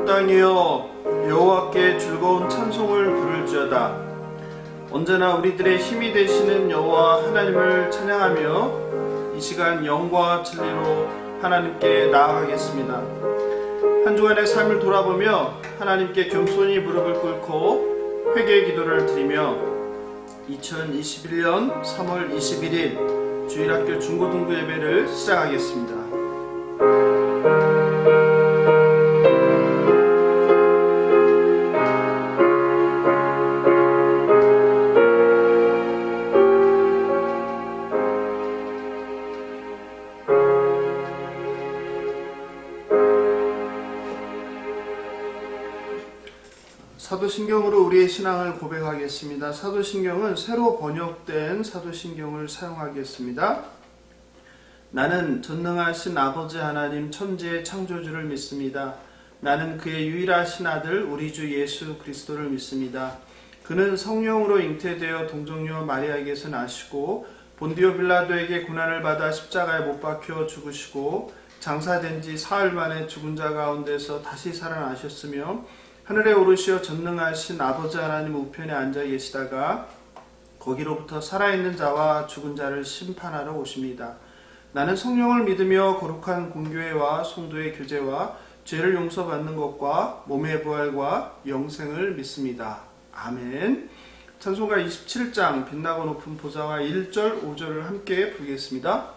땅이여 여호와께 즐거운 찬송을 부를지어다. 언제나 우리들의 힘이 되시는 여호와 하나님을 찬양하며 이 시간 영광과 진리로 하나님께 나아가겠습니다. 한 주간의 삶을 돌아보며 하나님께 겸손히 무릎을 꿇고 회개의 기도를 드리며 2021년 3월 21일 주일학교 중고등부 예배를 시작하겠습니다. 사도신경으로 우리의 신앙을 고백하겠습니다. 사도신경은 새로 번역된 사도신경을 사용하겠습니다. 나는 전능하신 아버지 하나님 천지의 창조주를 믿습니다. 나는 그의 유일하신 아들 우리 주 예수 그리스도를 믿습니다. 그는 성령으로 잉태되어 동정녀 마리아에게서 나시고 본디오 빌라도에게 고난을 받아 십자가에 못 박혀 죽으시고 장사된 지 사흘 만에 죽은 자 가운데서 다시 살아나셨으며 하늘에 오르시어 전능하신 아버지 하나님 우편에 앉아 계시다가 거기로부터 살아있는 자와 죽은 자를 심판하러 오십니다. 나는 성령을 믿으며 거룩한 공교회와 성도의 교제와 죄를 용서받는 것과 몸의 부활과 영생을 믿습니다. 아멘. 찬송가 27장 빛나고 높은 보좌와 1절 5절을 함께 부르겠습니다.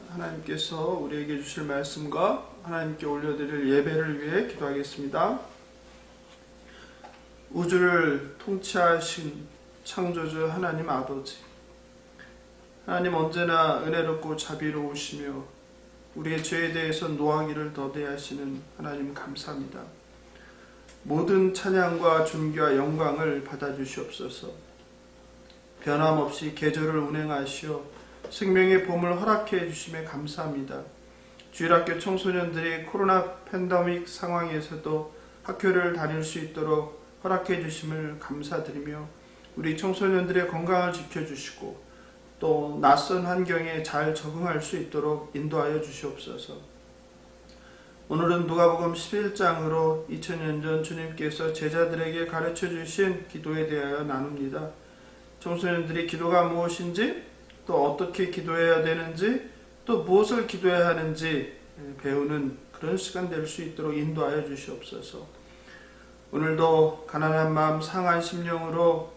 하나님께서 우리에게 주실 말씀과 하나님께 올려드릴 예배를 위해 기도하겠습니다. 우주를 통치하신 창조주 하나님 아버지, 하나님 언제나 은혜롭고 자비로우시며 우리의 죄에 대해서 노하기를 더디하시는 하나님 감사합니다. 모든 찬양과 존귀와 영광을 받아주시옵소서. 변함없이 계절을 운행하시어 생명의 봄을 허락해 주심에 감사합니다. 주일학교 청소년들이 코로나 팬데믹 상황에서도 학교를 다닐 수 있도록 허락해 주심을 감사드리며 우리 청소년들의 건강을 지켜주시고 또 낯선 환경에 잘 적응할 수 있도록 인도하여 주시옵소서. 오늘은 누가복음 11장으로 2000년 전 주님께서 제자들에게 가르쳐 주신 기도에 대하여 나눕니다. 청소년들이 기도가 무엇인지, 또 어떻게 기도해야 되는지, 또 무엇을 기도해야 하는지 배우는 그런 시간 될 수 있도록 인도하여 주시옵소서. 오늘도 가난한 마음 상한 심령으로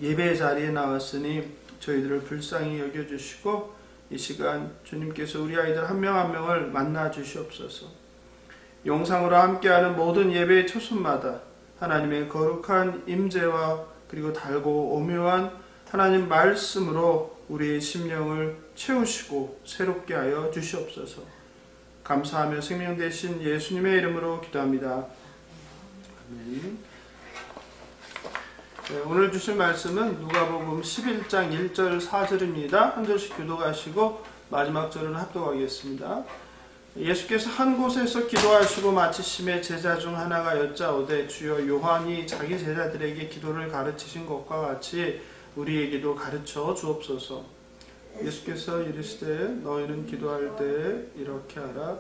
예배 자리에 나왔으니 저희들을 불쌍히 여겨주시고 이 시간 주님께서 우리 아이들 한 명 한 명을 만나 주시옵소서. 영상으로 함께하는 모든 예배의 초순마다 하나님의 거룩한 임재와 그리고 달고 오묘한 하나님 말씀으로 우리의 심령을 채우시고 새롭게 하여 주시옵소서. 감사하며 생명 되신 예수님의 이름으로 기도합니다. 아멘. 네, 오늘 주실 말씀은 누가복음 11장 1절 4절입니다. 한 절씩 교독하시고 마지막 절은 합독하겠습니다. 예수께서 한 곳에서 기도하시고 마치심에 제자 중 하나가 여짜오되 주여 요한이 자기 제자들에게 기도를 가르치신 것과 같이 우리에게도 가르쳐 주옵소서. 예수께서 이르시되 너희는 기도할 때 이렇게 하라.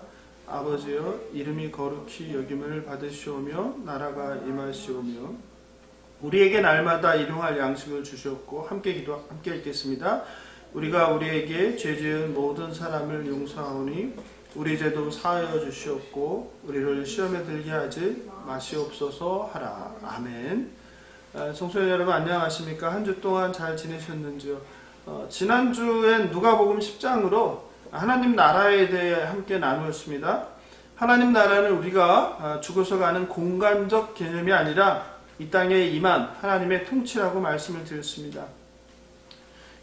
아버지여 이름이 거룩히 여김을 받으시오며 나라가 임하시오며 우리에게 날마다 일용할 양식을 주셨고 함께 읽겠습니다. 우리가 우리에게 죄 지은 모든 사람을 용서하오니 우리 죄도 사하여 주시옵고 우리를 시험에 들게 하지 마시옵소서 하라. 아멘. 성도님 여러분 안녕하십니까? 한 주 동안 잘 지내셨는지요? 지난주엔 누가복음 10장으로 하나님 나라에 대해 함께 나누었습니다. 하나님 나라는 우리가 죽어서 가는 공간적 개념이 아니라 이 땅에 임한 하나님의 통치라고 말씀을 드렸습니다.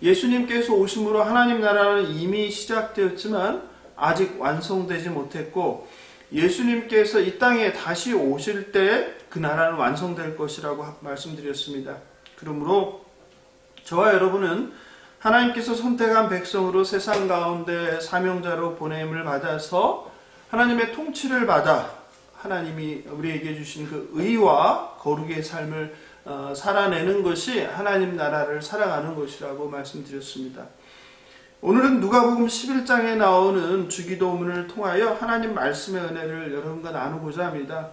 예수님께서 오심으로 하나님 나라는 이미 시작되었지만 아직 완성되지 못했고 예수님께서 이 땅에 다시 오실 때 그 나라는 완성될 것이라고 말씀드렸습니다. 그러므로 저와 여러분은 하나님께서 선택한 백성으로 세상 가운데 사명자로 보냄을 받아서 하나님의 통치를 받아 하나님이 우리에게 주신 그 의와 거룩의 삶을 살아내는 것이 하나님 나라를 살아가는 것이라고 말씀드렸습니다. 오늘은 누가복음 11장에 나오는 주기도문을 통하여 하나님 말씀의 은혜를 여러분과 나누고자 합니다.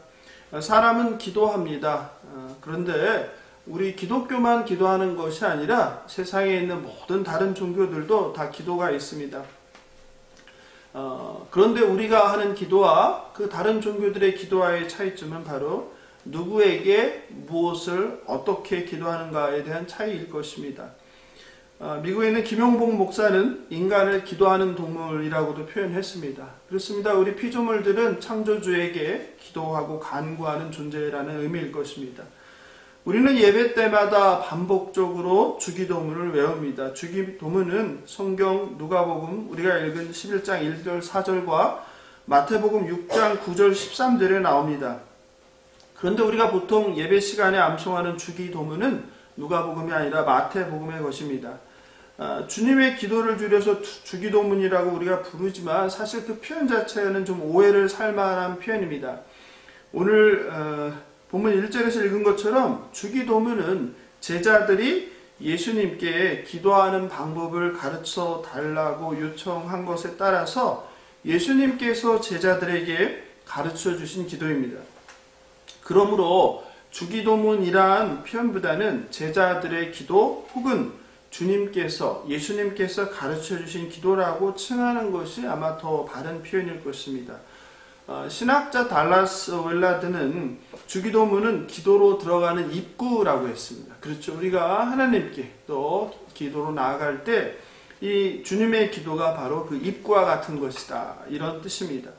사람은 기도합니다. 그런데 우리 기독교만 기도하는 것이 아니라 세상에 있는 모든 다른 종교들도 다 기도가 있습니다. 그런데 우리가 하는 기도와 그 다른 종교들의 기도와의 차이점은 바로 누구에게 무엇을 어떻게 기도하는가에 대한 차이일 것입니다. 미국에 있는 김용복 목사는 인간을 기도하는 동물이라고도 표현했습니다. 그렇습니다. 우리 피조물들은 창조주에게 기도하고 간구하는 존재라는 의미일 것입니다. 우리는 예배 때마다 반복적으로 주기도문을 외웁니다. 주기도문은 성경 누가복음 우리가 읽은 11장 1절 4절과 마태복음 6장 9절 13절에 나옵니다. 그런데 우리가 보통 예배 시간에 암송하는 주기도문은 누가복음이 아니라 마태복음의 것입니다. 주님의 기도를 줄여서 주기도문이라고 우리가 부르지만 사실 그 표현 자체는 좀 오해를 살 만한 표현입니다. 오늘 본문 1절에서 읽은 것처럼 주기도문은 제자들이 예수님께 기도하는 방법을 가르쳐 달라고 요청한 것에 따라서 예수님께서 제자들에게 가르쳐 주신 기도입니다. 그러므로 주기도문이란 표현보다는 제자들의 기도 혹은 예수님께서 가르쳐 주신 기도라고 칭하는 것이 아마 더 바른 표현일 것입니다. 신학자 달라스 웰라드는 주기도문은 기도로 들어가는 입구라고 했습니다. 그렇죠. 우리가 하나님께 또 기도로 나아갈 때 이 주님의 기도가 바로 그 입구와 같은 것이다. 이런 뜻입니다.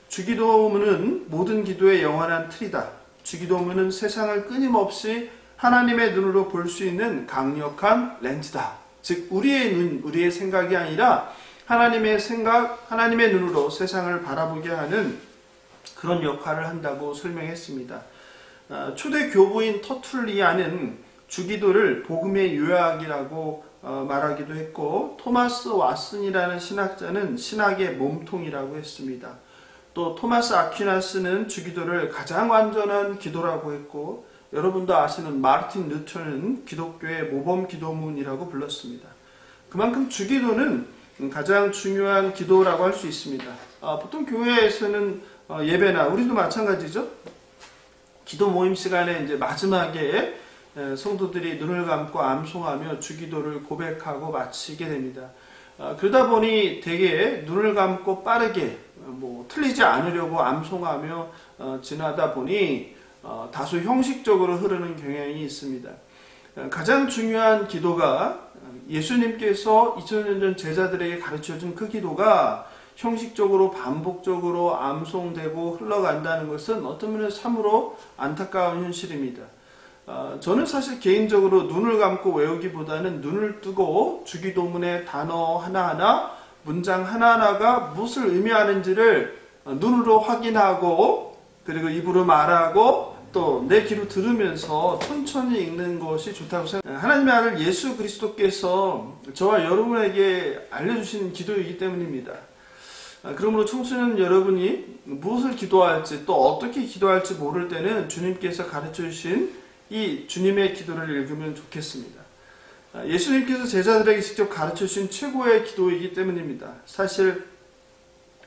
주기도문은 모든 기도의 영원한 틀이다. 주기도문은 세상을 끊임없이 하나님의 눈으로 볼 수 있는 강력한 렌즈다. 즉 우리의 눈, 우리의 생각이 아니라 하나님의 생각, 하나님의 눈으로 세상을 바라보게 하는 그런 역할을 한다고 설명했습니다. 초대 교부인 터툴리아는 주기도를 복음의 요약이라고 말하기도 했고 토마스 왓슨이라는 신학자는 신학의 몸통이라고 했습니다. 또 토마스 아퀴나스는 주기도를 가장 완전한 기도라고 했고 여러분도 아시는 마르틴 루터는 기독교의 모범 기도문이라고 불렀습니다. 그만큼 주기도는 가장 중요한 기도라고 할 수 있습니다. 보통 교회에서는 예배나 우리도 마찬가지죠. 기도 모임 시간에 이제 마지막에 성도들이 눈을 감고 암송하며 주기도를 고백하고 마치게 됩니다. 그러다 보니 되게 눈을 감고 빠르게 틀리지 않으려고 암송하며 지나다 보니 다소 형식적으로 흐르는 경향이 있습니다. 가장 중요한 기도가 예수님께서 2000년 전 제자들에게 가르쳐준 그 기도가 형식적으로 반복적으로 암송되고 흘러간다는 것은 어떤 면에서 참으로 안타까운 현실입니다. 저는 사실 개인적으로 눈을 감고 외우기보다는 눈을 뜨고 주기도문의 단어 하나하나, 문장 하나하나가 무엇을 의미하는지를 눈으로 확인하고 그리고 입으로 말하고 또 내 귀로 들으면서 천천히 읽는 것이 좋다고 생각합니다. 하나님의 아들 예수 그리스도께서 저와 여러분에게 알려주신 기도이기 때문입니다. 그러므로 청소년 여러분이 무엇을 기도할지 또 어떻게 기도할지 모를 때는 주님께서 가르쳐 주신 이 주님의 기도를 읽으면 좋겠습니다. 예수님께서 제자들에게 직접 가르쳐 주신 최고의 기도이기 때문입니다. 사실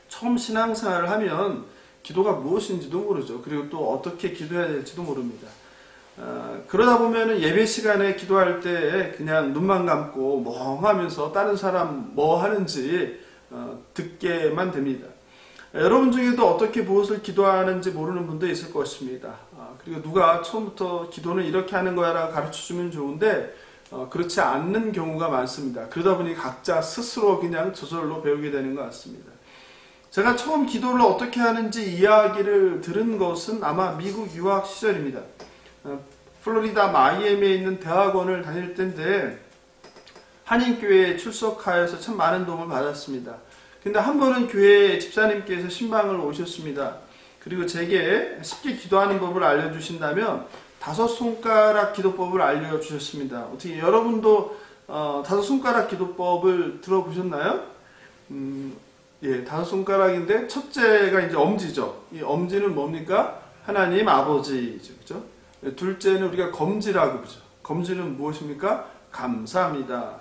처음 신앙생활을 하면 기도가 무엇인지도 모르죠. 그리고 또 어떻게 기도해야 될지도 모릅니다. 그러다 보면 예배 시간에 기도할 때 그냥 눈만 감고 멍하면서 다른 사람 뭐 하는지 듣게만 됩니다. 여러분 중에도 어떻게 무엇을 기도하는지 모르는 분도 있을 것입니다. 그리고 누가 처음부터 기도는 이렇게 하는 거야 라고 가르쳐주면 좋은데 그렇지 않는 경우가 많습니다. 그러다 보니 각자 스스로 그냥 저절로 배우게 되는 것 같습니다. 제가 처음 기도를 어떻게 하는지 이야기를 들은 것은 아마 미국 유학 시절입니다. 플로리다 마이애미에 있는 대학원을 다닐 때인데 한인교회에 출석하여서 참 많은 도움을 받았습니다. 근데 한 번은 교회 집사님께서 신방을 오셨습니다. 그리고 제게 쉽게 기도하는 법을 알려주신다면 5손가락 기도법을 알려주셨습니다. 어떻게 여러분도 5손가락 기도법을 들어보셨나요? 예, 5손가락인데 첫째가 이제 엄지죠. 이 엄지는 뭡니까? 하나님 아버지죠. 그죠? 둘째는 우리가 검지라고 부르죠. 검지는 무엇입니까? 감사합니다.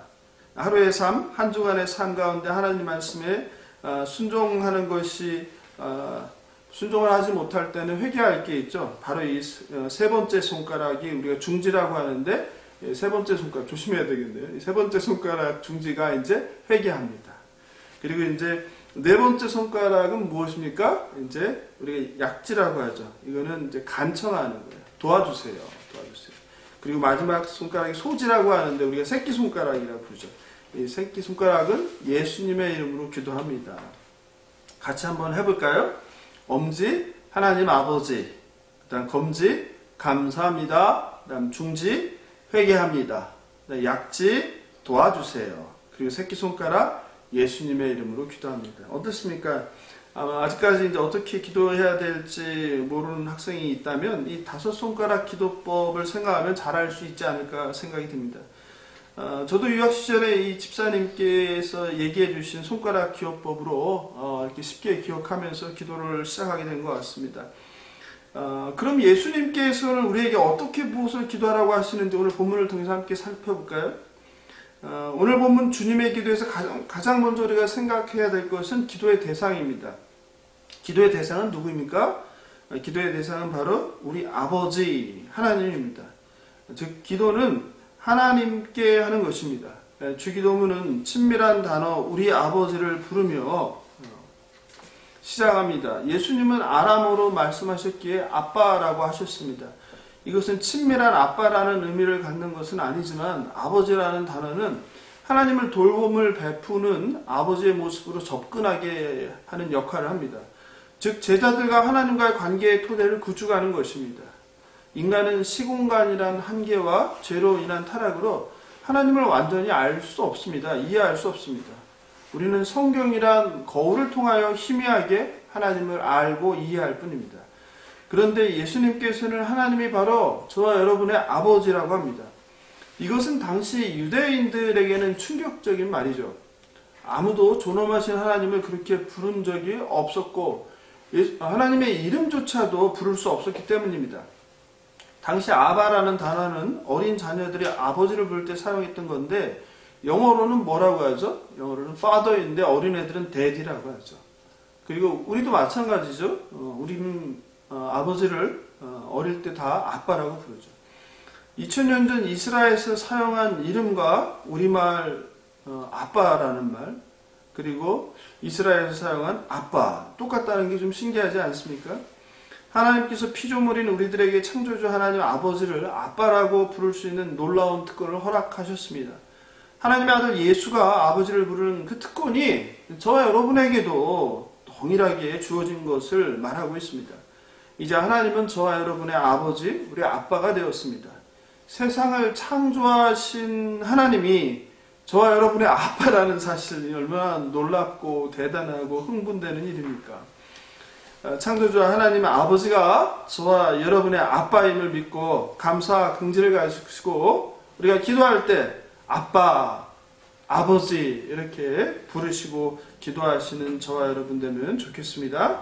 하루의 삶, 한 주간의 삶 가운데 하나님 말씀에 순종하는 것이 순종을 하지 못할 때는 회개할 게 있죠. 바로 이 세 번째 손가락이 우리가 중지라고 하는데 세 번째 손가락 조심해야 되겠네요. 이 세 번째 손가락 중지가 이제 회개합니다. 그리고 이제 네 번째 손가락은 무엇입니까? 이제 우리가 약지라고 하죠. 이거는 이제 간청하는 거예요. 도와주세요. 도와주세요. 그리고 마지막 손가락이 소지라고 하는데 우리가 새끼손가락이라고 부르죠. 이 새끼손가락은 예수님의 이름으로 기도합니다. 같이 한번 해볼까요? 엄지, 하나님 아버지, 그 다음 검지, 감사합니다, 그 다음 중지, 회개합니다, 약지, 도와주세요. 그리고 새끼손가락, 예수님의 이름으로 기도합니다. 어떻습니까? 아직까지 이제 어떻게 기도해야 될지 모르는 학생이 있다면 이 5손가락 기도법을 생각하면 잘할 수 있지 않을까 생각이 듭니다. 저도 유학 시절에 이 집사님께서 얘기해 주신 손가락 기호법으로 이렇게 쉽게 기억하면서 기도를 시작하게 된 것 같습니다. 그럼 예수님께서는 우리에게 어떻게 무엇을 기도하라고 하시는지 오늘 본문을 통해서 함께 살펴볼까요? 오늘 본문 주님의 기도에서 가장 먼저 우리가 생각해야 될 것은 기도의 대상입니다. 기도의 대상은 누구입니까? 기도의 대상은 바로 우리 아버지 하나님입니다. 즉 기도는 하나님께 하는 것입니다. 주기도문은 친밀한 단어 우리 아버지를 부르며 시작합니다. 예수님은 아람어로 말씀하셨기에 아빠라고 하셨습니다. 이것은 친밀한 아빠라는 의미를 갖는 것은 아니지만 아버지라는 단어는 하나님을 돌봄을 베푸는 아버지의 모습으로 접근하게 하는 역할을 합니다. 즉 제자들과 하나님과의 관계의 토대를 구축하는 것입니다. 인간은 시공간이란 한계와 죄로 인한 타락으로 하나님을 완전히 알 수 없습니다. 이해할 수 없습니다. 우리는 성경이란 거울을 통하여 희미하게 하나님을 알고 이해할 뿐입니다. 그런데 예수님께서는 하나님이 바로 저와 여러분의 아버지라고 합니다. 이것은 당시 유대인들에게는 충격적인 말이죠. 아무도 존엄하신 하나님을 그렇게 부른 적이 없었고 하나님의 이름조차도 부를 수 없었기 때문입니다. 당시 아바라는 단어는 어린 자녀들이 아버지를 부를 때 사용했던 건데 영어로는 뭐라고 하죠? 영어로는 father인데 어린애들은 daddy라고 하죠. 그리고 우리도 마찬가지죠. 우리는 아버지를 어릴 때 다 아빠라고 부르죠. 2000년 전 이스라엘에서 사용한 이름과 우리말 아빠라는 말 그리고 이스라엘에서 사용한 아빠 똑같다는 게 좀 신기하지 않습니까? 하나님께서 피조물인 우리들에게 창조주 하나님 아버지를 아빠라고 부를 수 있는 놀라운 특권을 허락하셨습니다. 하나님의 아들 예수가 아버지를 부르는 그 특권이 저와 여러분에게도 동일하게 주어진 것을 말하고 있습니다. 이제 하나님은 저와 여러분의 아버지, 우리 아빠가 되었습니다. 세상을 창조하신 하나님이 저와 여러분의 아빠라는 사실이 얼마나 놀랍고 대단하고 흥분되는 일입니까? 창조주 하나님의 아버지가 저와 여러분의 아빠임을 믿고 감사 긍지를 가지시고 우리가 기도할 때 아빠, 아버지 이렇게 부르시고 기도하시는 저와 여러분 되면 좋겠습니다.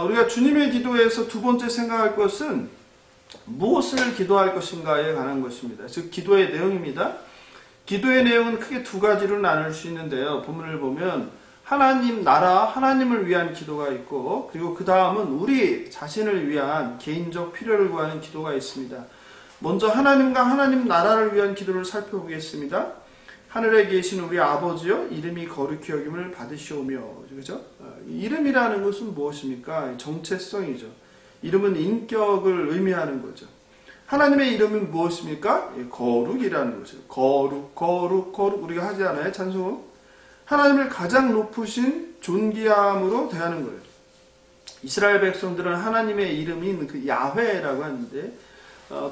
우리가 주님의 기도에서 두 번째 생각할 것은 무엇을 기도할 것인가에 관한 것입니다. 즉 기도의 내용입니다. 기도의 내용은 크게 두 가지로 나눌 수 있는데요. 본문을 보면 하나님 나라, 하나님을 위한 기도가 있고 그리고 그 다음은 우리 자신을 위한 개인적 필요를 구하는 기도가 있습니다. 먼저 하나님과 하나님 나라를 위한 기도를 살펴보겠습니다. 하늘에 계신 우리 아버지여 이름이 거룩히 여김을 받으시오며, 그죠? 이름이라는 것은 무엇입니까? 정체성이죠. 이름은 인격을 의미하는 거죠. 하나님의 이름은 무엇입니까? 거룩이라는 것이죠. 거룩, 거룩, 거룩. 우리가 하지 않아요? 찬송. 하나님을 가장 높으신 존귀함으로 대하는 거예요. 이스라엘 백성들은 하나님의 이름인 그 야훼라고 하는데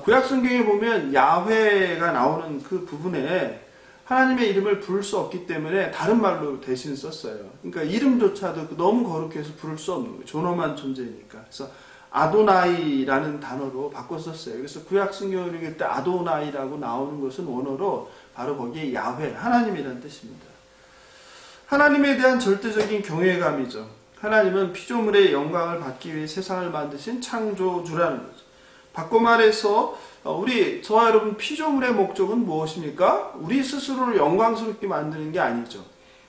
구약 성경에 보면 야훼가 나오는 그 부분에 하나님의 이름을 부를 수 없기 때문에 다른 말로 대신 썼어요. 그러니까 이름조차도 너무 거룩해서 부를 수 없는 거예요. 존엄한 존재니까. 그래서 아도나이라는 단어로 바꿔 썼어요. 그래서 구약 성경을 읽을 때 아도나이라고 나오는 것은 원어로 바로 거기에 야훼, 하나님이라는 뜻입니다. 하나님에 대한 절대적인 경외감이죠. 하나님은 피조물의 영광을 받기 위해 세상을 만드신 창조주라는 거죠. 바꿔 말해서 저와 여러분 피조물의 목적은 무엇입니까? 우리 스스로를 영광스럽게 만드는 게 아니죠.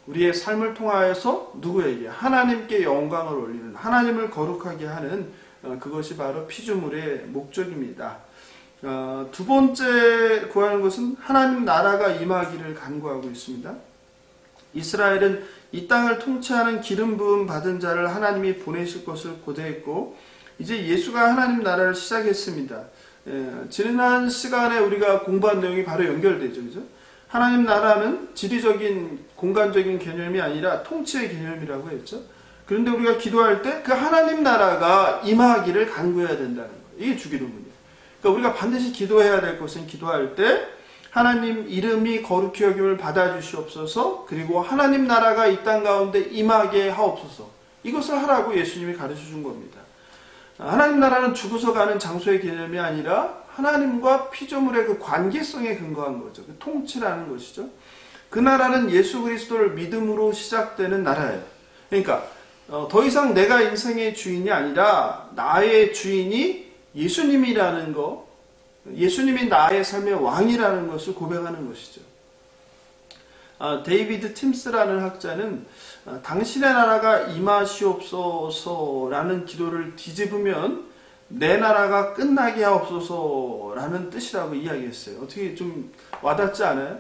우리의 삶을 통하여서 누구에게? 하나님께 영광을 올리는, 하나님을 거룩하게 하는 그것이 바로 피조물의 목적입니다. 두 번째 구하는 것은 하나님 나라가 임하기를 간구하고 있습니다. 이스라엘은 이 땅을 통치하는 기름 부음 받은 자를 하나님이 보내실 것을 고대했고 이제 예수가 하나님 나라를 시작했습니다. 지난 시간에 우리가 공부한 내용이 바로 연결되죠. 그죠? 하나님 나라는 지리적인 공간적인 개념이 아니라 통치의 개념이라고 했죠. 그런데 우리가 기도할 때 그 하나님 나라가 임하기를 간구해야 된다는 거예요. 이게 주기도문이에요. 그러니까 우리가 반드시 기도해야 될 것은 기도할 때 하나님 이름이 거룩히 여김을 받아주시옵소서, 그리고 하나님 나라가 이 땅 가운데 임하게 하옵소서. 이것을 하라고 예수님이 가르쳐 준 겁니다. 하나님 나라는 죽어서 가는 장소의 개념이 아니라 하나님과 피조물의 그 관계성에 근거한 거죠. 그 통치라는 것이죠. 그 나라는 예수 그리스도를 믿음으로 시작되는 나라예요. 그러니까 더 이상 내가 인생의 주인이 아니라 나의 주인이 예수님이라는 거, 예수님이 나의 삶의 왕이라는 것을 고백하는 것이죠. 데이비드 팀스라는 학자는 당신의 나라가 임하시옵소서라는 기도를 뒤집으면 내 나라가 끝나게 하옵소서라는 뜻이라고 이야기했어요. 어떻게 좀 와닿지 않아요?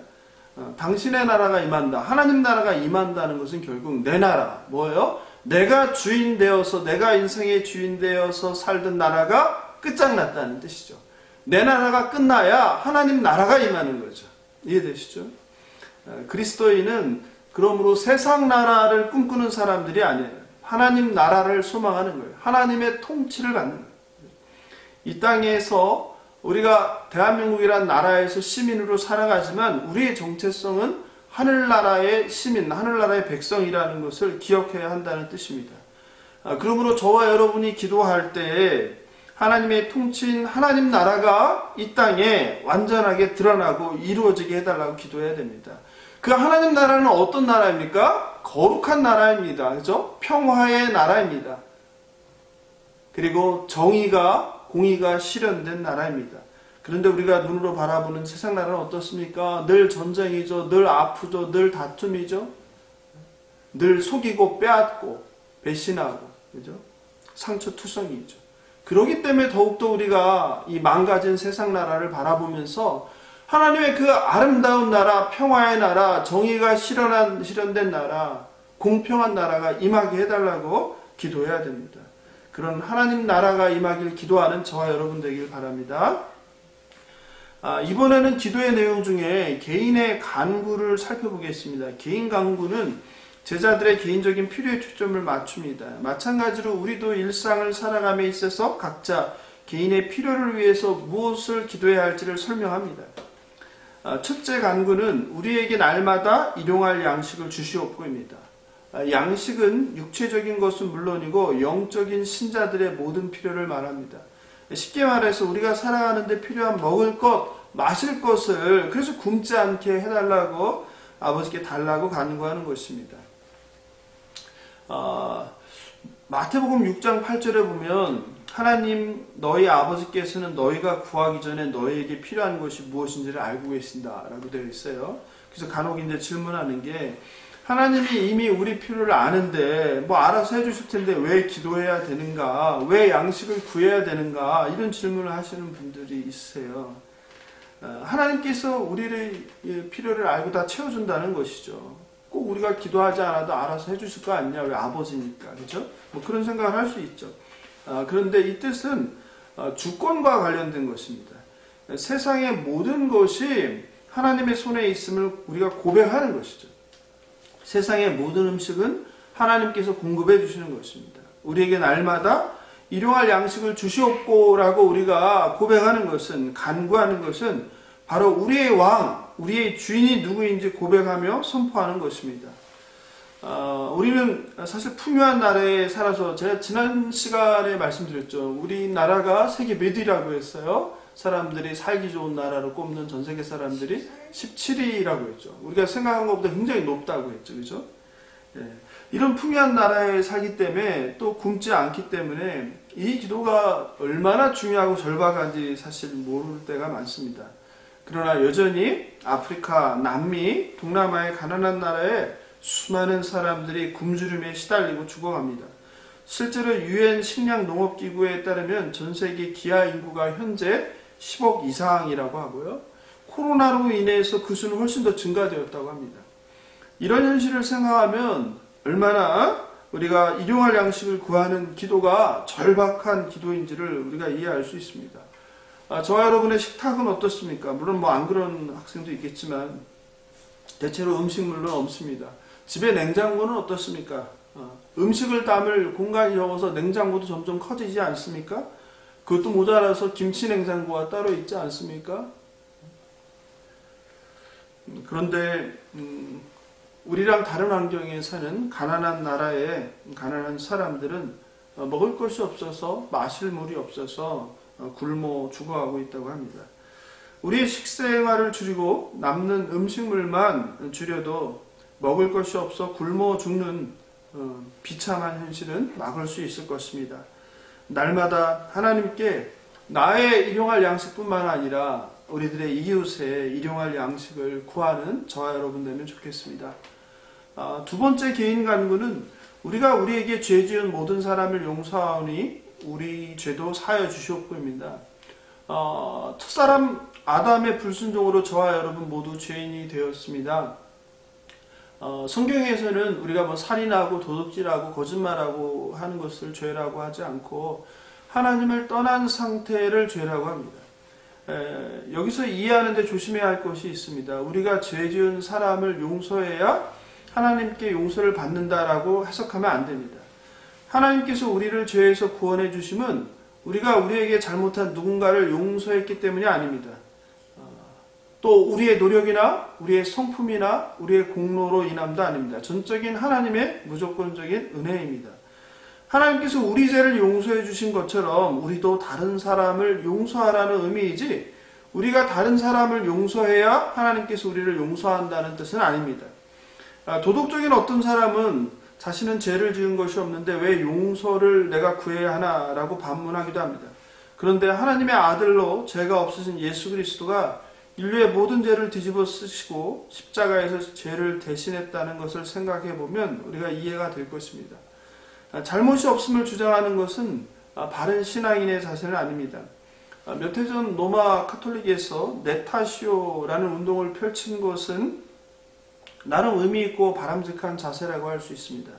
당신의 나라가 임한다. 하나님 나라가 임한다는 것은 결국 내 나라. 뭐예요? 내가 주인 되어서, 내가 인생의 주인 되어서 살던 나라가 끝장났다는 뜻이죠. 내 나라가 끝나야 하나님 나라가 임하는 거죠. 이해되시죠? 그리스도인은 그러므로 세상 나라를 꿈꾸는 사람들이 아니에요. 하나님 나라를 소망하는 거예요. 하나님의 통치를 받는 거예요. 이 땅에서 우리가 대한민국이란 나라에서 시민으로 살아가지만 우리의 정체성은 하늘나라의 시민, 하늘나라의 백성이라는 것을 기억해야 한다는 뜻입니다. 그러므로 저와 여러분이 기도할 때 하나님의 통치인 하나님 나라가 이 땅에 완전하게 드러나고 이루어지게 해달라고 기도해야 됩니다. 그 하나님 나라는 어떤 나라입니까? 거룩한 나라입니다. 그죠? 평화의 나라입니다. 그리고 정의가, 공의가 실현된 나라입니다. 그런데 우리가 눈으로 바라보는 세상 나라는 어떻습니까? 늘 전쟁이죠. 늘 아프죠. 늘 다툼이죠. 늘 속이고 빼앗고 배신하고, 그죠? 상처투성이죠. 그렇기 때문에 더욱더 우리가 이 망가진 세상 나라를 바라보면서 하나님의 그 아름다운 나라, 평화의 나라, 정의가 실현된 나라, 공평한 나라가 임하게 해달라고 기도해야 됩니다. 그런 하나님 나라가 임하길 기도하는 저와 여러분 되길 바랍니다. 이번에는 기도의 내용 중에 개인의 간구를 살펴보겠습니다. 개인 간구는 제자들의 개인적인 필요에 초점을 맞춥니다. 마찬가지로 우리도 일상을 살아감에 있어서 각자 개인의 필요를 위해서 무엇을 기도해야 할지를 설명합니다. 첫째 간구는 우리에게 날마다 일용할 양식을 주시옵고입니다. 양식은 육체적인 것은 물론이고 영적인 신자들의 모든 필요를 말합니다. 쉽게 말해서 우리가 살아가는데 필요한 먹을 것, 마실 것을 그래서 굶지 않게 해달라고 아버지께 달라고 간구하는 것입니다. 마태복음 6장 8절에 보면 하나님 너희 아버지께서는 너희가 구하기 전에 너희에게 필요한 것이 무엇인지를 알고 계신다라고 되어 있어요. 그래서 간혹 이제 질문하는 게 하나님이 이미 우리 필요를 아는데 뭐 알아서 해주실 텐데 왜 기도해야 되는가, 왜 양식을 구해야 되는가 이런 질문을 하시는 분들이 있으세요. 하나님께서 우리의 필요를 알고 다 채워준다는 것이죠. 꼭 우리가 기도하지 않아도 알아서 해주실 거 아니냐, 왜 아버지니까, 그죠? 뭐 그런 생각을 할 수 있죠. 그런데 이 뜻은 주권과 관련된 것입니다. 세상의 모든 것이 하나님의 손에 있음을 우리가 고백하는 것이죠. 세상의 모든 음식은 하나님께서 공급해 주시는 것입니다. 우리에게 날마다 일용할 양식을 주시옵고라고 우리가 고백하는 것은, 간구하는 것은 바로 우리의 왕, 우리의 주인이 누구인지 고백하며 선포하는 것입니다. 우리는 사실 풍요한 나라에 살아서, 제가 지난 시간에 말씀드렸죠. 우리나라가 세계 몇 위라고 했어요? 사람들이 살기 좋은 나라로 꼽는 전 세계 사람들이 17위라고 했죠. 우리가 생각한 것보다 굉장히 높다고 했죠. 그죠? 예. 이런 풍요한 나라에 살기 때문에 또 굶지 않기 때문에 이 기도가 얼마나 중요하고 절박한지 사실 모를 때가 많습니다. 그러나 여전히 아프리카, 남미, 동남아의 가난한 나라에 수많은 사람들이 굶주림에 시달리고 죽어갑니다. 실제로 UN 식량농업기구에 따르면 전 세계 기아 인구가 현재 10억 이상이라고 하고요. 코로나로 인해서 그 수는 훨씬 더 증가되었다고 합니다. 이런 현실을 생각하면 얼마나 우리가 일용할 양식을 구하는 기도가 절박한 기도인지를 우리가 이해할 수 있습니다. 저와 여러분의 식탁은 어떻습니까? 물론 뭐 안 그런 학생도 있겠지만 대체로 음식물은 없습니다. 집에 냉장고는 어떻습니까? 음식을 담을 공간이 적어서 냉장고도 점점 커지지 않습니까? 그것도 모자라서 김치 냉장고가 따로 있지 않습니까? 그런데 우리랑 다른 환경에 사는 가난한 나라의 가난한 사람들은 먹을 것이 없어서, 마실 물이 없어서 굶어 죽어가고 있다고 합니다. 우리의 식생활을 줄이고 남는 음식물만 줄여도 먹을 것이 없어 굶어 죽는 비참한 현실은 막을 수 있을 것입니다. 날마다 하나님께 나의 일용할 양식뿐만 아니라 우리들의 이웃의 일용할 양식을 구하는 저와 여러분 되면 좋겠습니다. 두 번째 개인 간구는 우리가 우리에게 죄 지은 모든 사람을 용서하오니 우리 죄도 사하여 주시옵고입니다. 첫사람 아담의 불순종으로 저와 여러분 모두 죄인이 되었습니다. 성경에서는 우리가 뭐 살인하고 도둑질하고 거짓말하고 하는 것을 죄라고 하지 않고 하나님을 떠난 상태를 죄라고 합니다. 여기서 이해하는데 조심해야 할 것이 있습니다. 우리가 죄 지은 사람을 용서해야 하나님께 용서를 받는다라고 해석하면 안 됩니다. 하나님께서 우리를 죄에서 구원해 주심은 우리가 우리에게 잘못한 누군가를 용서했기 때문이 아닙니다. 또 우리의 노력이나 우리의 성품이나 우리의 공로로 인함도 아닙니다. 전적인 하나님의 무조건적인 은혜입니다. 하나님께서 우리 죄를 용서해 주신 것처럼 우리도 다른 사람을 용서하라는 의미이지, 우리가 다른 사람을 용서해야 하나님께서 우리를 용서한다는 뜻은 아닙니다. 도덕적인 어떤 사람은 자신은 죄를 지은 것이 없는데 왜 용서를 내가 구해야 하나라고 반문하기도 합니다. 그런데 하나님의 아들로 죄가 없으신 예수 그리스도가 인류의 모든 죄를 뒤집어 쓰시고 십자가에서 죄를 대신했다는 것을 생각해 보면 우리가 이해가 될 것입니다. 잘못이 없음을 주장하는 것은 바른 신앙인의 자세는 아닙니다. 몇 해 전 로마 카톨릭에서 네타시오라는 운동을 펼친 것은 나름 의미 있고 바람직한 자세라고 할 수 있습니다.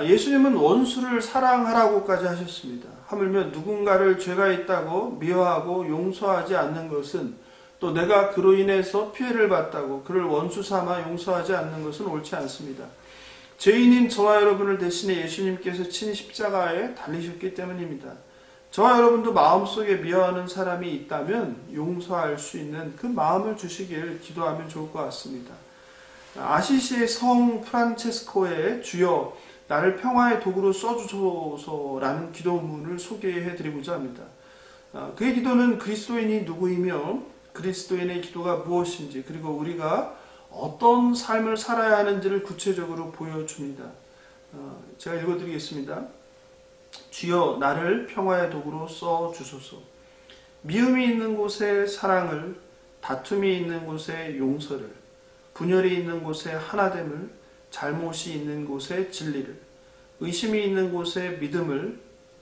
예수님은 원수를 사랑하라고까지 하셨습니다. 하물며 누군가를 죄가 있다고 미워하고 용서하지 않는 것은, 또 내가 그로 인해서 피해를 봤다고 그를 원수 삼아 용서하지 않는 것은 옳지 않습니다. 죄인인 저와 여러분을 대신해 예수님께서 친히 십자가에 달리셨기 때문입니다. 저와 여러분도 마음속에 미워하는 사람이 있다면 용서할 수 있는 그 마음을 주시길 기도하면 좋을 것 같습니다. 아시시의 성 프란체스코의 주여 나를 평화의 도구로 써주소서라는 기도문을 소개해 드리고자 합니다. 그의 기도는 그리스도인이 누구이며 그리스도인의 기도가 무엇인지 그리고 우리가 어떤 삶을 살아야 하는지를 구체적으로 보여줍니다. 제가 읽어드리겠습니다. 주여 나를 평화의 도구로 써주소서. 미움이 있는 곳에 사랑을, 다툼이 있는 곳에 용서를, 분열이 있는 곳에 하나됨을, 잘못이 있는 곳에 진리를, 의심이 있는 곳에 믿음을,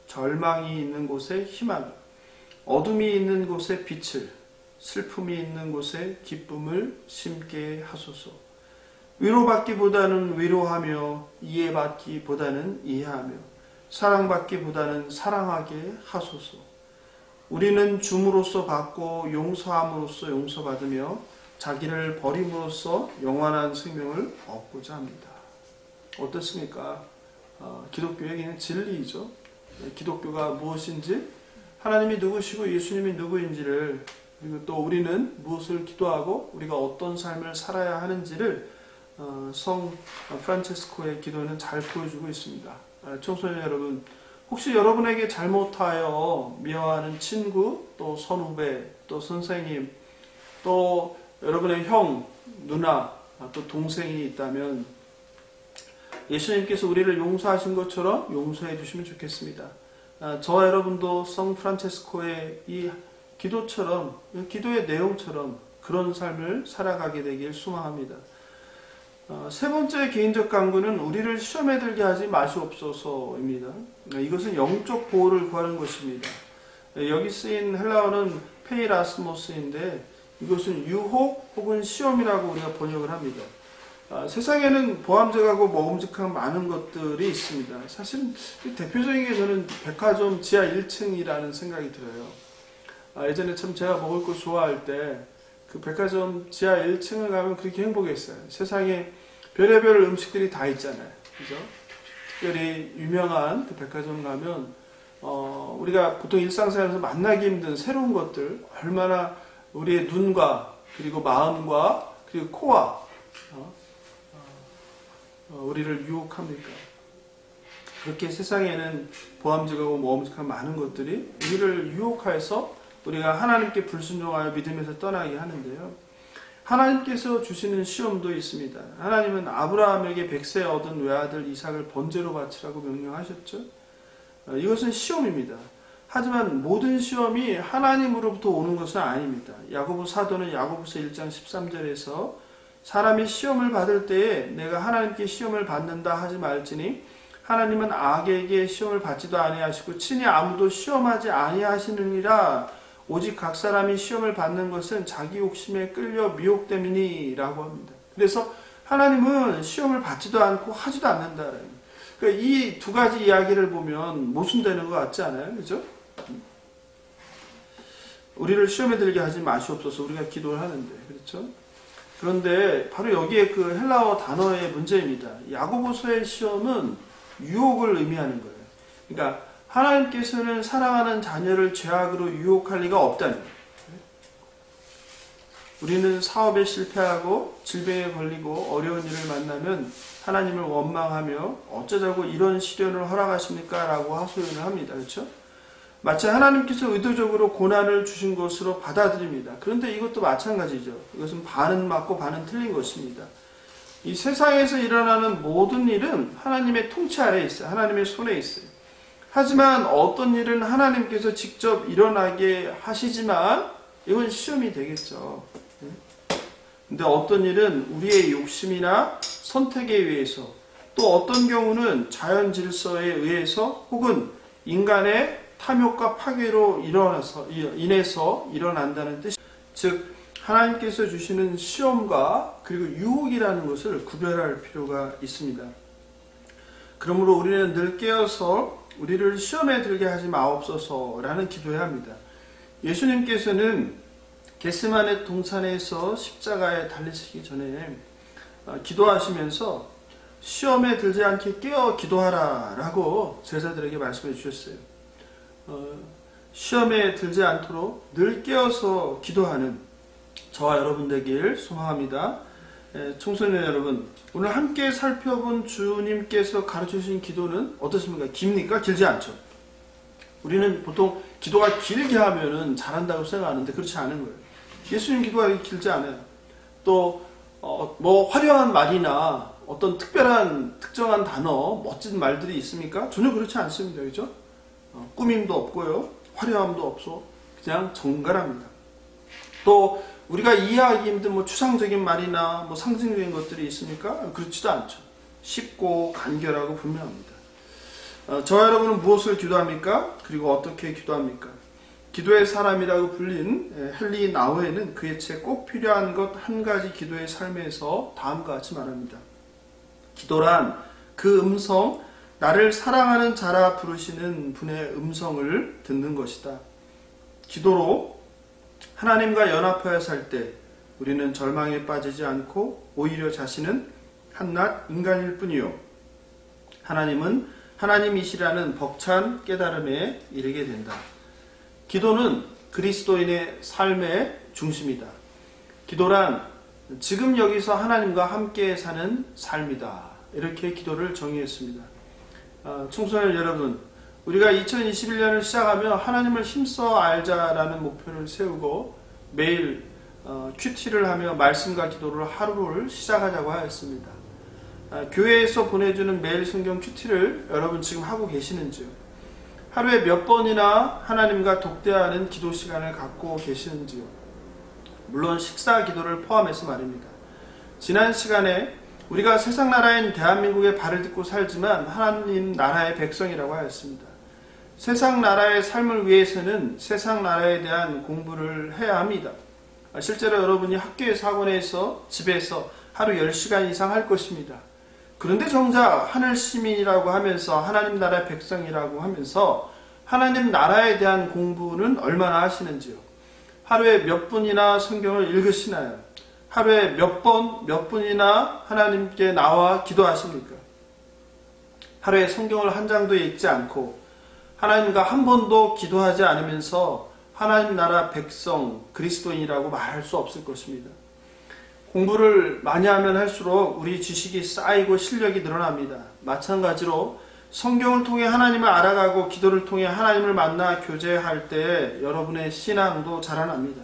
절망이 있는 곳에 희망을, 어둠이 있는 곳에 빛을, 슬픔이 있는 곳에 기쁨을 심게 하소서. 위로받기보다는 위로하며 이해받기보다는 이해하며 사랑받기보다는 사랑하게 하소서. 우리는 줌으로써 받고 용서함으로써 용서받으며 자기를 버림으로써 영원한 생명을 얻고자 합니다. 어떻습니까? 기독교의 그냥 진리이죠. 기독교가 무엇인지, 하나님이 누구시고 예수님이 누구인지를, 그리고 또 우리는 무엇을 기도하고 우리가 어떤 삶을 살아야 하는지를 성 프란체스코의 기도는 잘 보여주고 있습니다. 청소년 여러분, 혹시 여러분에게 잘못하여 미워하는 친구, 또 선후배, 또 선생님, 또 여러분의 형, 누나, 또 동생이 있다면 예수님께서 우리를 용서하신 것처럼 용서해 주시면 좋겠습니다. 저와 여러분도 성 프란체스코의 이 기도처럼, 기도의 내용처럼 그런 삶을 살아가게 되길 소망합니다. 세 번째 개인적 간구는 우리를 시험에 들게 하지 마시옵소서입니다. 이것은 영적 보호를 구하는 것입니다. 여기 쓰인 헬라어는 페이라스모스인데 이것은 유혹 혹은 시험이라고 우리가 번역을 합니다. 세상에는 보암직하고 먹음직한 많은 것들이 있습니다. 사실 대표적인 게 저는 백화점 지하 1층이라는 생각이 들어요. 예전에 참 제가 먹을 거 좋아할 때 그 백화점 지하 1층을 가면 그렇게 행복했어요. 세상에 별의별 음식들이 다 있잖아요. 그죠? 특별히 유명한 그 백화점 가면 우리가 보통 일상생활에서 만나기 힘든 새로운 것들, 얼마나 우리의 눈과 그리고 마음과 그리고 코와 우리를 유혹합니까? 그렇게 세상에는 보암직하고 모험직한 많은 것들이 우리를 유혹해서 우리가 하나님께 불순종하여 믿음에서 떠나게 하는데요. 하나님께서 주시는 시험도 있습니다. 하나님은 아브라함에게 100세 얻은 외아들 이삭을 번제로 바치라고 명령하셨죠. 이것은 시험입니다. 하지만 모든 시험이 하나님으로부터 오는 것은 아닙니다. 야고보 사도는 야고보서 1장 13절에서 사람이 시험을 받을 때에 내가 하나님께 시험을 받는다 하지 말지니 하나님은 악에게 시험을 받지도 아니하시고 친히 아무도 시험하지 아니하시느니라. 오직 각 사람이 시험을 받는 것은 자기 욕심에 끌려 미혹됨이니 라고 합니다. 그래서 하나님은 시험을 받지도 않고 하지도 않는다. 그러니까 이 두 가지 이야기를 보면 모순되는 것 같지 않아요? 그죠? 우리를 시험에 들게 하지 마시옵소서 우리가 기도를 하는데, 그렇죠? 그런데 바로 여기에 그 헬라어 단어의 문제입니다. 야고보서의 시험은 유혹을 의미하는 거예요. 그러니까 하나님께서는 사랑하는 자녀를 죄악으로 유혹할 리가 없다니. 우리는 사업에 실패하고 질병에 걸리고 어려운 일을 만나면 하나님을 원망하며 어쩌자고 이런 시련을 허락하십니까? 라고 하소연을 합니다. 그렇죠? 마치 하나님께서 의도적으로 고난을 주신 것으로 받아들입니다. 그런데 이것도 마찬가지죠. 이것은 반은 맞고 반은 틀린 것입니다. 이 세상에서 일어나는 모든 일은 하나님의 통치 아래에 있어요. 하나님의 손에 있어요. 하지만 어떤 일은 하나님께서 직접 일어나게 하시지만 이건 시험이 되겠죠. 근데 어떤 일은 우리의 욕심이나 선택에 의해서, 또 어떤 경우는 자연 질서에 의해서 혹은 인간의 탐욕과 파괴로 인해서 일어난다는 뜻. 즉 하나님께서 주시는 시험과 그리고 유혹이라는 것을 구별할 필요가 있습니다. 그러므로 우리는 늘 깨어서 우리를 시험에 들게 하지 마옵소서라는 기도해야 합니다. 예수님께서는 겟세마네 동산에서 십자가에 달리시기 전에 기도하시면서 시험에 들지 않게 깨어 기도하라 라고 제자들에게 말씀해 주셨어요. 시험에 들지 않도록 늘 깨어서 기도하는 저와 여러분 되길 소망합니다. 청소년 여러분, 오늘 함께 살펴본 주님께서 가르쳐주신 기도는 어떻습니까? 깁니까? 길지 않죠. 우리는 보통 기도가 길게 하면은 잘한다고 생각하는데 그렇지 않은 거예요. 예수님 기도가 길지 않아요. 또 화려한 말이나 어떤 특정한 단어, 멋진 말들이 있습니까? 전혀 그렇지 않습니다. 그죠? 꾸밈도 없고요. 화려함도 없어. 그냥 정갈합니다. 또 우리가 이해하기 힘든 추상적인 말이나 상징적인 것들이 있습니까? 그렇지도 않죠. 쉽고 간결하고 분명합니다. 저와 여러분은 무엇을 기도합니까? 그리고 어떻게 기도합니까? 기도의 사람이라고 불린 헨리 나우에는 그의 책 꼭 필요한 것 한 가지 기도의 삶에서 다음과 같이 말합니다. 기도란 그 음성, 나를 사랑하는 자라 부르시는 분의 음성을 듣는 것이다. 기도로 하나님과 연합하여 살 때 우리는 절망에 빠지지 않고 오히려 자신은 한낱 인간일 뿐이요, 하나님은 하나님이시라는 벅찬 깨달음에 이르게 된다. 기도는 그리스도인의 삶의 중심이다. 기도란 지금 여기서 하나님과 함께 사는 삶이다. 이렇게 기도를 정의했습니다. 청소년 여러분, 우리가 2021년을 시작하며 하나님을 힘써 알자라는 목표를 세우고 매일 큐티를 하며 말씀과 기도를 하루를 시작하자고 하였습니다. 교회에서 보내주는 매일 성경 큐티를 여러분 지금 하고 계시는지요? 하루에 몇 번이나 하나님과 독대하는 기도 시간을 갖고 계시는지요? 물론 식사 기도를 포함해서 말입니다. 지난 시간에 우리가 세상 나라인 대한민국의 발을 딛고 살지만 하나님 나라의 백성이라고 하였습니다. 세상 나라의 삶을 위해서는 세상 나라에 대한 공부를 해야 합니다. 실제로 여러분이 학교에서 학원에서 집에서 하루 10시간 이상 할 것입니다. 그런데 정작 하늘 시민이라고 하면서 하나님 나라의 백성이라고 하면서 하나님 나라에 대한 공부는 얼마나 하시는지요? 하루에 몇 분이나 성경을 읽으시나요? 하루에 몇 분이나 하나님께 나와 기도하십니까? 하루에 성경을 한 장도 읽지 않고 하나님과 한 번도 기도하지 않으면서 하나님 나라 백성, 그리스도인이라고 말할 수 없을 것입니다. 공부를 많이 하면 할수록 우리 지식이 쌓이고 실력이 늘어납니다. 마찬가지로 성경을 통해 하나님을 알아가고 기도를 통해 하나님을 만나 교제할 때 여러분의 신앙도 자라납니다.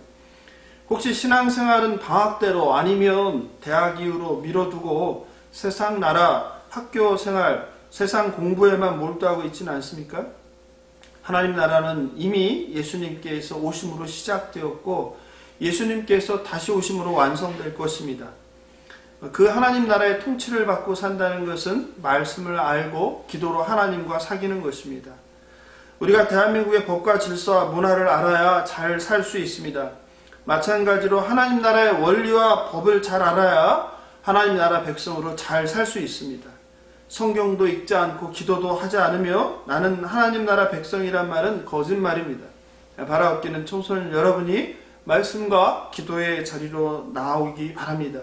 혹시 신앙생활은 방학대로 아니면 대학 이후로 미뤄두고 세상 나라, 학교 생활, 세상 공부에만 몰두하고 있지는 않습니까? 하나님 나라는 이미 예수님께서 오심으로 시작되었고 예수님께서 다시 오심으로 완성될 것입니다. 그 하나님 나라의 통치를 받고 산다는 것은 말씀을 알고 기도로 하나님과 사귀는 것입니다. 우리가 대한민국의 법과 질서와 문화를 알아야 잘 살 수 있습니다. 마찬가지로 하나님 나라의 원리와 법을 잘 알아야 하나님 나라 백성으로 잘 살 수 있습니다. 성경도 읽지 않고 기도도 하지 않으며 나는 하나님 나라 백성이란 말은 거짓말입니다. 바라옵기는 청소년 여러분이 말씀과 기도의 자리로 나오기 바랍니다.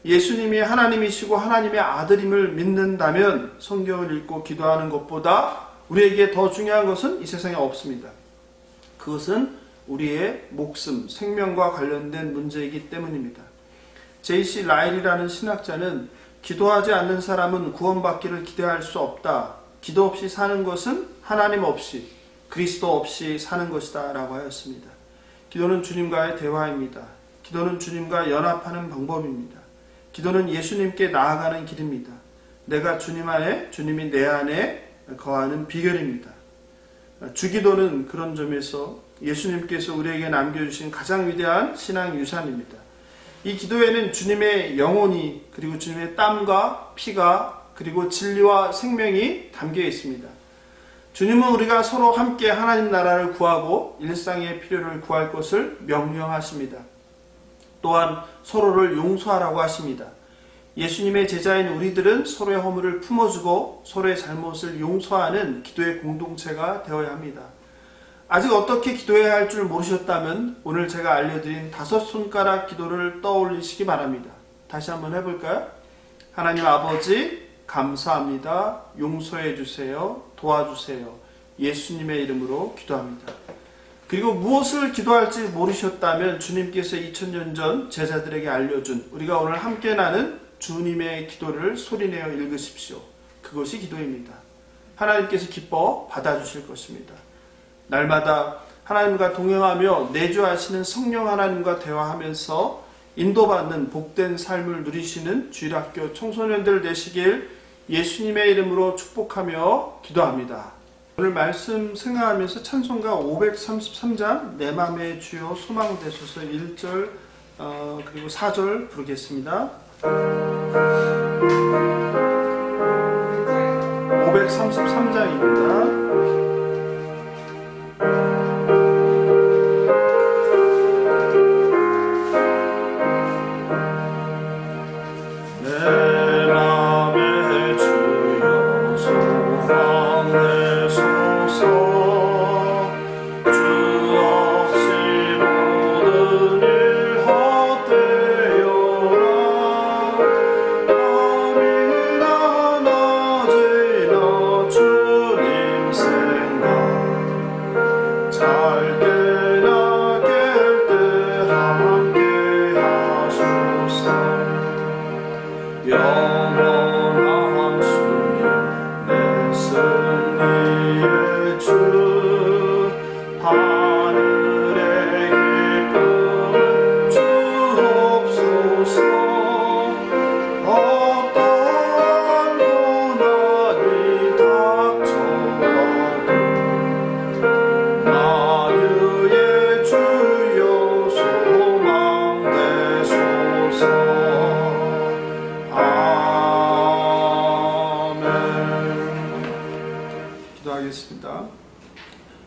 예수님이 하나님이시고 하나님의 아들임을 믿는다면 성경을 읽고 기도하는 것보다 우리에게 더 중요한 것은 이 세상에 없습니다. 그것은 우리의 목숨, 생명과 관련된 문제이기 때문입니다. J.C. 라일이라는 신학자는 기도하지 않는 사람은 구원받기를 기대할 수 없다. 기도 없이 사는 것은 하나님 없이, 그리스도 없이 사는 것이다 라고 하였습니다. 기도는 주님과의 대화입니다. 기도는 주님과 연합하는 방법입니다. 기도는 예수님께 나아가는 길입니다. 내가 주님 안에, 주님이 내 안에 거하는 비결입니다. 주기도는 그런 점에서 예수님께서 우리에게 남겨주신 가장 위대한 신앙 유산입니다. 이 기도에는 주님의 영혼이, 그리고 주님의 땀과 피가, 그리고 진리와 생명이 담겨 있습니다. 주님은 우리가 서로 함께 하나님 나라를 구하고 일상의 필요를 구할 것을 명령하십니다. 또한 서로를 용서하라고 하십니다. 예수님의 제자인 우리들은 서로의 허물을 품어주고 서로의 잘못을 용서하는 기도의 공동체가 되어야 합니다. 아직 어떻게 기도해야 할 줄 모르셨다면 오늘 제가 알려드린 5손가락 기도를 떠올리시기 바랍니다. 다시 한번 해볼까요? 하나님 아버지 감사합니다. 용서해 주세요. 도와주세요. 예수님의 이름으로 기도합니다. 그리고 무엇을 기도할지 모르셨다면 주님께서 2000년 전 제자들에게 알려준 우리가 오늘 함께 나눈 주님의 기도를 소리내어 읽으십시오. 그것이 기도입니다. 하나님께서 기뻐 받아주실 것입니다. 날마다 하나님과 동행하며 내주하시는 성령 하나님과 대화하면서 인도받는 복된 삶을 누리시는 주일학교 청소년들 되시길 예수님의 이름으로 축복하며 기도합니다. 오늘 말씀 생각하면서 찬송가 533장 내 맘의 주여 소망 되소서 1절 그리고 4절 부르겠습니다. 533장입니다.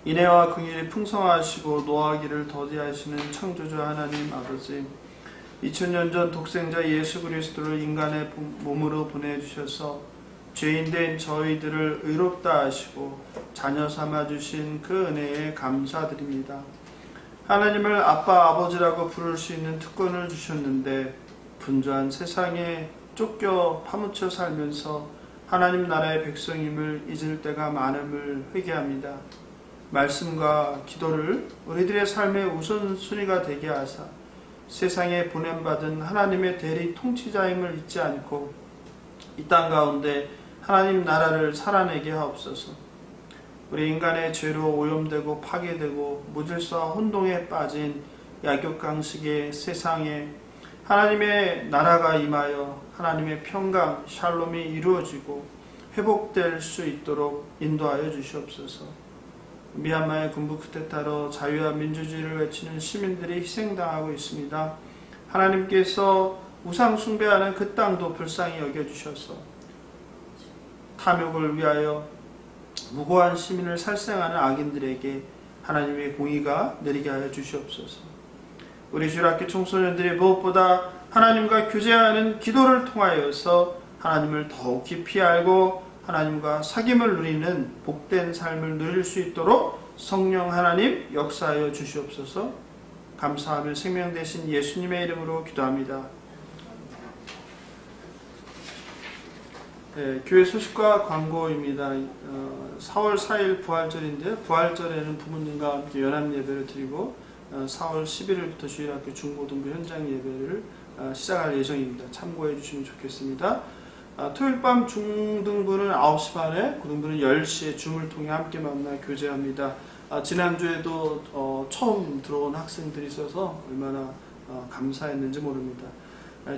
인애와 긍휼이 풍성하시고 노하기를 더디하시는 창조주 하나님 아버지, 2000년 전 독생자 예수 그리스도를 인간의 몸으로 보내주셔서 죄인된 저희들을 의롭다 하시고 자녀 삼아주신 그 은혜에 감사드립니다. 하나님을 아빠 아버지라고 부를 수 있는 특권을 주셨는데 분주한 세상에 쫓겨 파묻혀 살면서 하나님 나라의 백성임을 잊을 때가 많음을 회개합니다. 말씀과 기도를 우리들의 삶의 우선순위가 되게 하사 세상에 보냄받은 하나님의 대리 통치자임을 잊지 않고 이 땅 가운데 하나님 나라를 살아내게 하옵소서. 우리 인간의 죄로 오염되고 파괴되고 무질서와 혼동에 빠진 약육강식의 세상에 하나님의 나라가 임하여 하나님의 평강, 샬롬이 이루어지고 회복될 수 있도록 인도하여 주시옵소서. 미얀마의 군부 쿠데타로 자유와 민주주의를 외치는 시민들이 희생당하고 있습니다. 하나님께서 우상 숭배하는 그 땅도 불쌍히 여겨주셔서 탐욕을 위하여 무고한 시민을 살생하는 악인들에게 하나님의 공의가 내리게 하여 주시옵소서. 우리 주일학교 청소년들이 무엇보다 하나님과 교제하는 기도를 통하여서 하나님을 더욱 깊이 알고 하나님과 사귐을 누리는 복된 삶을 누릴 수 있도록 성령 하나님 역사하여 주시옵소서. 감사하며 생명 되신 예수님의 이름으로 기도합니다. 네, 교회 소식과 광고입니다. 4월 4일 부활절인데 부활절에는 부모님과 함께 연합 예배를 드리고 4월 11일부터 주일학교 중고등부 현장 예배를 시작할 예정입니다. 참고해 주시면 좋겠습니다. 토요일 밤 중등부는 9시 반에, 고등부는 10시에 줌을 통해 함께 만나 교제합니다. 지난주에도 처음 들어온 학생들이 있어서 얼마나 감사했는지 모릅니다.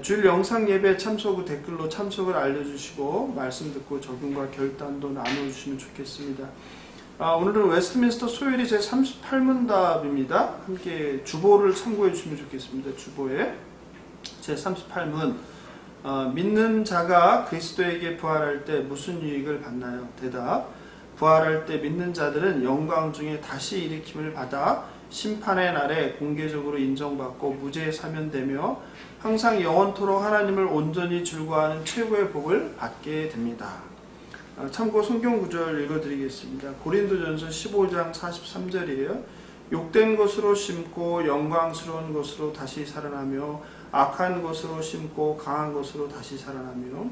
주일 영상 예배 참석 후 댓글로 참석을 알려주시고 말씀 듣고 적용과 결단도 나눠주시면 좋겠습니다. 오늘은 웨스트민스터 소요리 제38문답입니다. 함께 주보를 참고해 주시면 좋겠습니다. 주보에 제38문 믿는 자가 그리스도에게 부활할 때 무슨 유익을 받나요? 대답: 부활할 때 믿는 자들은 영광 중에 다시 일으킴을 받아 심판의 날에 공개적으로 인정받고 무죄에 사면되며 항상 영원토록 하나님을 온전히 즐거워하는 최고의 복을 받게 됩니다. 참고 성경 구절 읽어드리겠습니다. 고린도전서 15장 43절이에요. 욕된 것으로 심고 영광스러운 것으로 다시 살아나며 악한 것으로 심고 강한 것으로 다시 살아나며.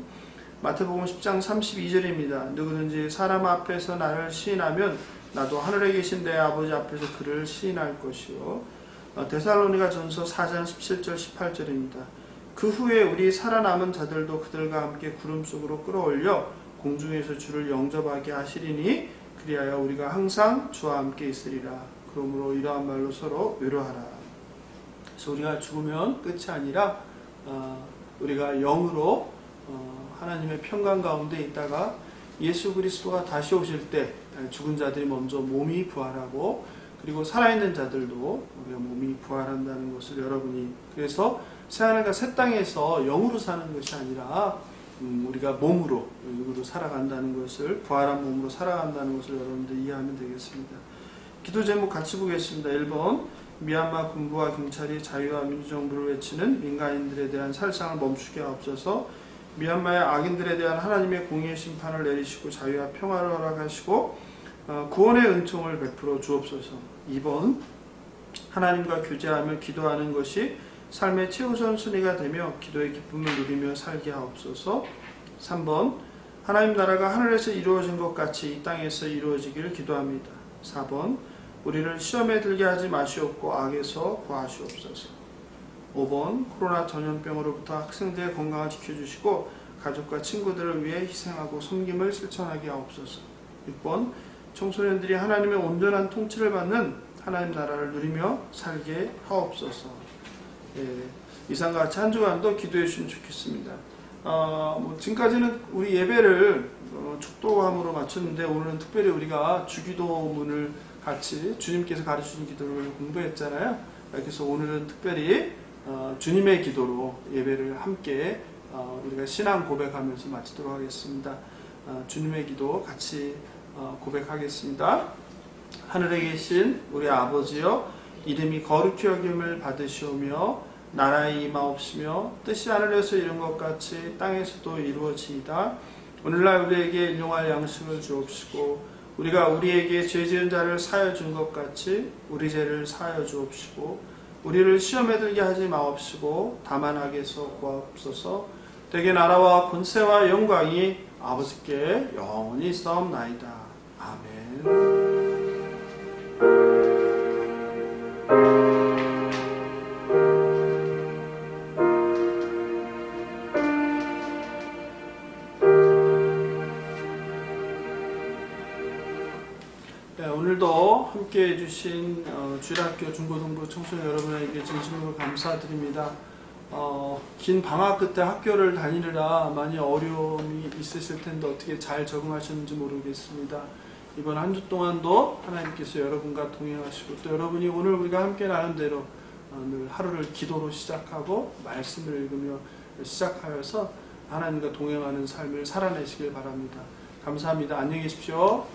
마태복음 10장 32절입니다. 누구든지 사람 앞에서 나를 시인하면 나도 하늘에 계신 내 아버지 앞에서 그를 시인할 것이요. 데살로니가 전서 4장 17절 18절입니다. 그 후에 우리 살아남은 자들도 그들과 함께 구름 속으로 끌어올려 공중에서 주를 영접하게 하시리니 그리하여 우리가 항상 주와 함께 있으리라. 그러므로 이러한 말로 서로 위로하라. 그래서 우리가 죽으면 끝이 아니라 우리가 영으로 하나님의 평강 가운데 있다가 예수 그리스도가 다시 오실 때 죽은 자들이 먼저 몸이 부활하고 그리고 살아있는 자들도 우리가 몸이 부활한다는 것을 여러분이 그래서 새하늘과 새 땅에서 영으로 사는 것이 아니라 우리가 몸으로 영으로 살아간다는 것을 부활한 몸으로 살아간다는 것을 여러분들 이해하면 되겠습니다. 기도 제목 같이 보겠습니다. 1번 미얀마 군부와 경찰이 자유와 민주정부를 외치는 민간인들에 대한 살상을 멈추게 하옵소서. 미얀마의 악인들에 대한 하나님의 공의의 심판을 내리시고 자유와 평화를 허락하시고 구원의 은총을 베풀어 주옵소서. 2번 하나님과 교제하며 기도하는 것이 삶의 최우선 순위가 되며 기도의 기쁨을 누리며 살게 하옵소서. 3번 하나님 나라가 하늘에서 이루어진 것 같이 이 땅에서 이루어지기를 기도합니다. 4번 우리를 시험에 들게 하지 마시옵고 악에서 구하시옵소서. 5번 코로나 전염병으로부터 학생들의 건강을 지켜주시고 가족과 친구들을 위해 희생하고 섬김을 실천하게 하옵소서. 6번 청소년들이 하나님의 온전한 통치를 받는 하나님 나라를 누리며 살게 하옵소서. 이상과 같이 한 주간도 기도해 주시면 좋겠습니다. 지금까지는 우리 예배를 축도함으로 마쳤는데 오늘은 특별히 우리가 주기도문을 같이 주님께서 가르치신 기도를 공부했잖아요. 그래서 오늘은 특별히 주님의 기도로 예배를 함께 우리가 신앙 고백하면서 마치도록 하겠습니다. 주님의 기도 같이 고백하겠습니다. 하늘에 계신 우리 아버지여 이름이 거룩히 여김을 받으시오며 나라의 임하옵시며 뜻이 하늘에서 이룬 것 같이 땅에서도 이루어지이다. 오늘날 우리에게 일용할 양식을 주옵시고 우리가 우리에게 죄 지은 자를 사하여 준 것 같이 우리 죄를 사하여 주옵시고 우리를 시험에 들게 하지 마옵시고 다만 악에서 구하옵소서. 대개 나라와 권세와 영광이 아버지께 영원히 있사옵나이다. 아멘. 오늘도 함께 해주신 주일학교 중고등부 청소년 여러분에게 진심으로 감사드립니다. 긴 방학 끝에 학교를 다니느라 많이 어려움이 있으실 텐데 어떻게 잘 적응하셨는지 모르겠습니다. 이번 한 주 동안도 하나님께서 여러분과 동행하시고 또 여러분이 오늘 우리가 함께 나눈 대로 늘 하루를 기도로 시작하고 말씀을 읽으며 시작하여서 하나님과 동행하는 삶을 살아내시길 바랍니다. 감사합니다. 안녕히 계십시오.